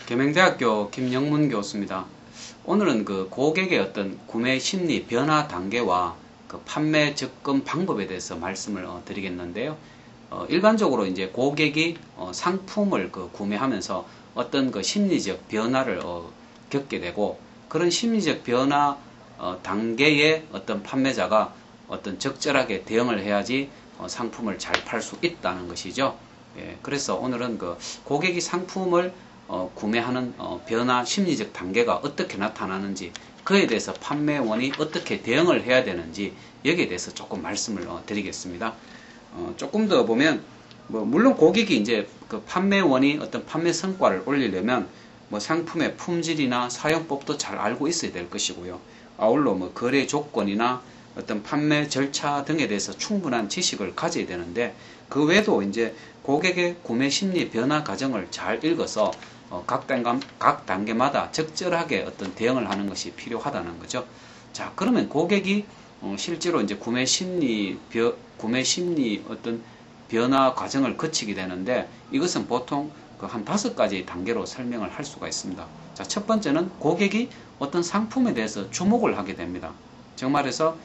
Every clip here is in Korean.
계명대학교 김영문 교수입니다. 오늘은 그 고객의 어떤 구매 심리 변화 단계와 그 판매 접근 방법에 대해서 말씀을 드리겠는데요. 일반적으로 이제 고객이 상품을 구매하면서 어떤 그 심리적 변화를 겪게 되고, 그런 심리적 변화 단계에 어떤 판매자가 어떤 적절하게 대응을 해야지 상품을 잘 팔 수 있다는 것이죠. 예, 그래서 오늘은 그 고객이 상품을 구매하는 변화 심리적 단계가 어떻게 나타나는지, 그에 대해서 판매원이 어떻게 대응을 해야 되는지, 여기에 대해서 조금 말씀을 드리겠습니다. 조금 더 보면, 물론 고객이 이제 그 판매원이 어떤 판매 성과를 올리려면 상품의 품질이나 사용법도 잘 알고 있어야 될 것이고요. 아울러 거래 조건이나 어떤 판매 절차 등에 대해서 충분한 지식을 가져야 되는데, 그 외에도 이제 고객의 구매 심리 변화 과정을 잘 읽어서 각 단계마다 적절하게 어떤 대응을 하는 것이 필요하다는 거죠. 자, 그러면 고객이 실제로 이제 구매 심리 어떤 변화 과정을 거치게 되는데, 이것은 보통 한 5가지 단계로 설명을 할 수가 있습니다. 자, 첫 번째는 고객이 어떤 상품에 대해서 주목을 하게 됩니다. 즉 말해서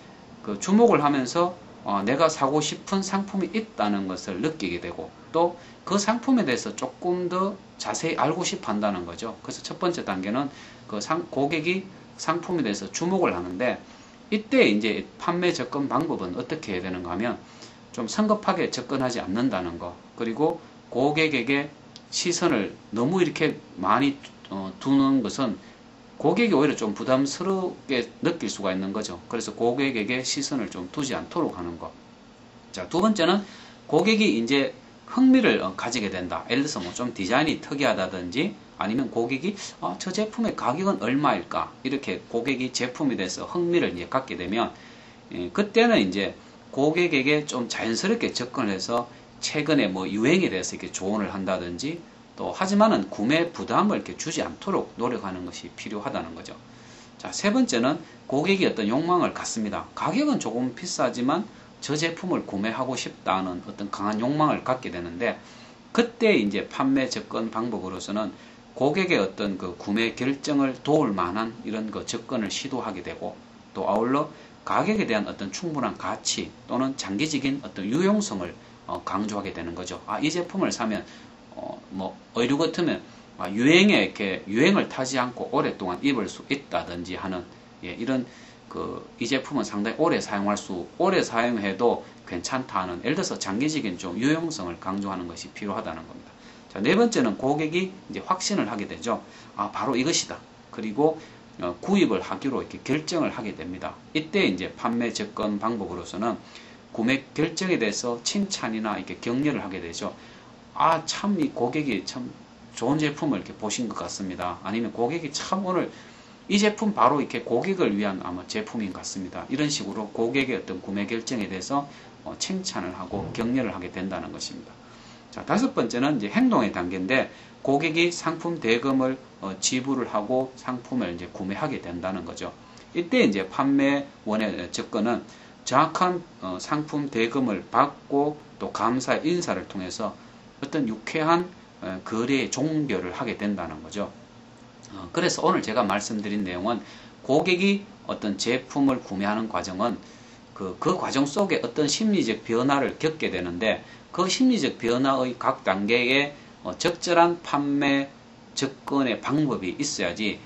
그 주목을 하면서 내가 사고 싶은 상품이 있다는 것을 느끼게 되고, 또 그 상품에 대해서 조금 더 자세히 알고 싶어 한다는 거죠. 그래서 첫 번째 단계는 고객이 상품에 대해서 주목을 하는데, 이때 이제 판매 접근 방법은 어떻게 해야 되는가 하면, 좀 성급하게 접근하지 않는다는 거, 그리고 고객에게 시선을 너무 이렇게 많이 두는 것은 고객이 오히려 좀 부담스럽게 느낄 수가 있는 거죠. 그래서 고객에게 시선을 좀 두지 않도록 하는 것. 자, 두 번째는 고객이 이제 흥미를 가지게 된다. 예를 들어서 좀 디자인이 특이하다든지, 아니면 고객이 저 제품의 가격은 얼마일까? 이렇게 고객이 제품에 대해서 흥미를 이제 갖게 되면, 그때는 이제 고객에게 좀 자연스럽게 접근해서 최근에 유행에 대해서 이렇게 조언을 한다든지, 또 하지만은 구매 부담을 이렇게 주지 않도록 노력하는 것이 필요하다는 거죠. 자, 세 번째는 고객이 어떤 욕망을 갖습니다. 가격은 조금 비싸지만 저 제품을 구매하고 싶다는 어떤 강한 욕망을 갖게 되는데, 그때 이제 판매 접근 방법으로서는 고객의 어떤 그 구매 결정을 도울 만한 이런 그 접근을 시도하게 되고, 또 아울러 가격에 대한 어떤 충분한 가치 또는 장기적인 어떤 유용성을 강조하게 되는 거죠. 이 제품을 사면 의류 같으면 유행에 이렇게 유행을 타지 않고 오랫동안 입을 수 있다든지 하는, 이런 이 제품은 상당히 오래 사용해도 괜찮다 하는, 예를 들어서 장기적인 좀 유용성을 강조하는 것이 필요하다는 겁니다. 자, 네 번째는 고객이 이제 확신을 하게 되죠. 바로 이것이다. 그리고 구입을 하기로 이렇게 결정을 하게 됩니다. 이때 이제 판매 접근 방법으로서는 구매 결정에 대해서 칭찬이나 이렇게 격려를 하게 되죠. 참 이 고객이 참 좋은 제품을 이렇게 보신 것 같습니다. 아니면 고객이 참 오늘 이 제품 바로 이렇게 고객을 위한 아마 제품인 것 같습니다. 이런 식으로 고객의 어떤 구매 결정에 대해서 칭찬을 하고 격려를 하게 된다는 것입니다. 자, 다섯 번째는 이제 행동의 단계인데, 고객이 상품 대금을 지불을 하고 상품을 이제 구매하게 된다는 거죠. 이때 이제 판매원의 접근은 정확한 상품 대금을 받고 또 감사의 인사를 통해서 어떤 유쾌한 거래의 종결을 하게 된다는 거죠. 그래서 오늘 제가 말씀드린 내용은 고객이 어떤 제품을 구매하는 과정은 그 과정 속에 어떤 심리적 변화를 겪게 되는데, 그 심리적 변화의 각 단계에 적절한 판매 접근의 방법이 있어야지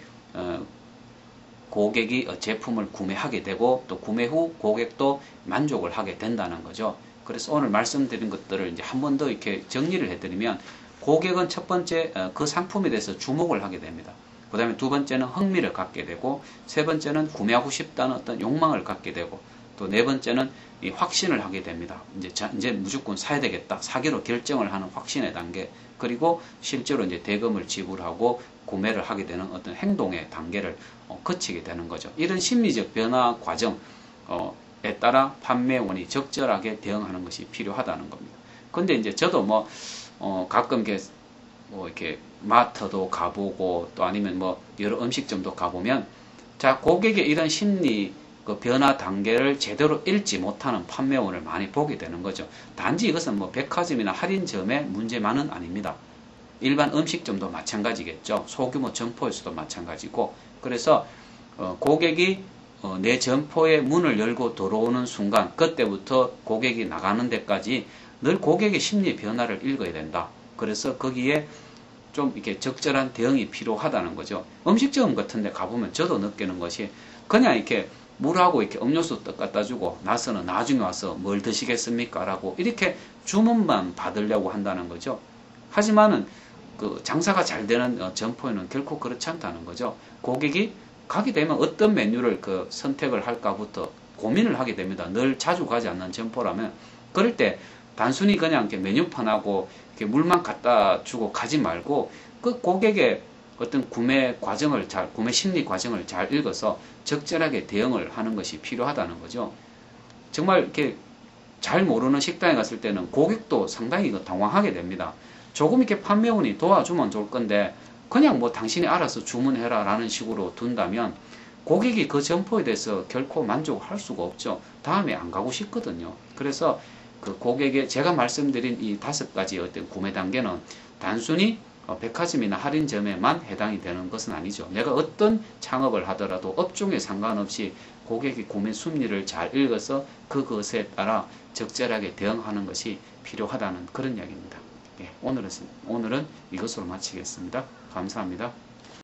고객이 제품을 구매하게 되고, 또 구매 후 고객도 만족을 하게 된다는 거죠. 그래서 오늘 말씀드린 것들을 이제 한 번 더 이렇게 정리를 해드리면, 고객은 첫 번째 그 상품에 대해서 주목을 하게 됩니다. 그 다음에 두 번째는 흥미를 갖게 되고, 세 번째는 구매하고 싶다는 어떤 욕망을 갖게 되고, 또 네 번째는 이 확신을 하게 됩니다. 이제 무조건 사야 되겠다. 사기로 결정을 하는 확신의 단계. 그리고 실제로 이제 대금을 지불하고 구매를 하게 되는 어떤 행동의 단계를 거치게 되는 거죠. 이런 심리적 변화 과정에 따라 판매원이 적절하게 대응하는 것이 필요하다는 겁니다. 근데 이제 저도 가끔 이렇게 마트도 가보고, 또 아니면 여러 음식점도 가보면, 자, 고객의 이런 심리 그 변화 단계를 제대로 읽지 못하는 판매원을 많이 보게 되는 거죠. 단지 이것은 백화점이나 할인점의 문제만은 아닙니다. 일반 음식점도 마찬가지겠죠. 소규모 점포에서도 마찬가지고, 그래서 고객이 내 점포의 문을 열고 들어오는 순간, 그때부터 고객이 나가는 데까지 늘 고객의 심리 변화를 읽어야 된다. 그래서 거기에 좀 이렇게 적절한 대응이 필요하다는 거죠. 음식점 같은 데 가보면 저도 느끼는 것이, 그냥 이렇게 물하고 이렇게 음료수 떡 갖다 주고 나서는 나중에 와서 뭘 드시겠습니까? 라고 이렇게 주문만 받으려고 한다는 거죠. 하지만은 그 장사가 잘 되는 점포에는 결코 그렇지 않다는 거죠. 고객이 가게 되면 어떤 메뉴를 그 선택을 할까부터 고민을 하게 됩니다. 늘 자주 가지 않는 점포라면. 그럴 때 단순히 그냥 이렇게 메뉴판하고 이렇게 물만 갖다 주고 가지 말고 그 고객의 어떤 구매 심리 과정을 잘 읽어서 적절하게 대응을 하는 것이 필요하다는 거죠. 정말 이렇게 잘 모르는 식당에 갔을 때는 고객도 상당히 당황하게 됩니다. 조금 이렇게 판매원이 도와주면 좋을 건데 그냥 뭐 당신이 알아서 주문해라 라는 식으로 둔다면 고객이 그 점포에 대해서 결코 만족할 수가 없죠. 다음에 안 가고 싶거든요. 그래서 그 고객의 제가 말씀드린 이 5가지 어떤 구매 단계는 단순히 백화점이나 할인점에만 해당이 되는 것은 아니죠. 내가 어떤 창업을 하더라도 업종에 상관없이 고객의 구매 심리를 잘 읽어서 그것에 따라 적절하게 대응하는 것이 필요하다는 그런 이야기입니다. 예, 오늘은 이것으로 마치겠습니다. 감사합니다.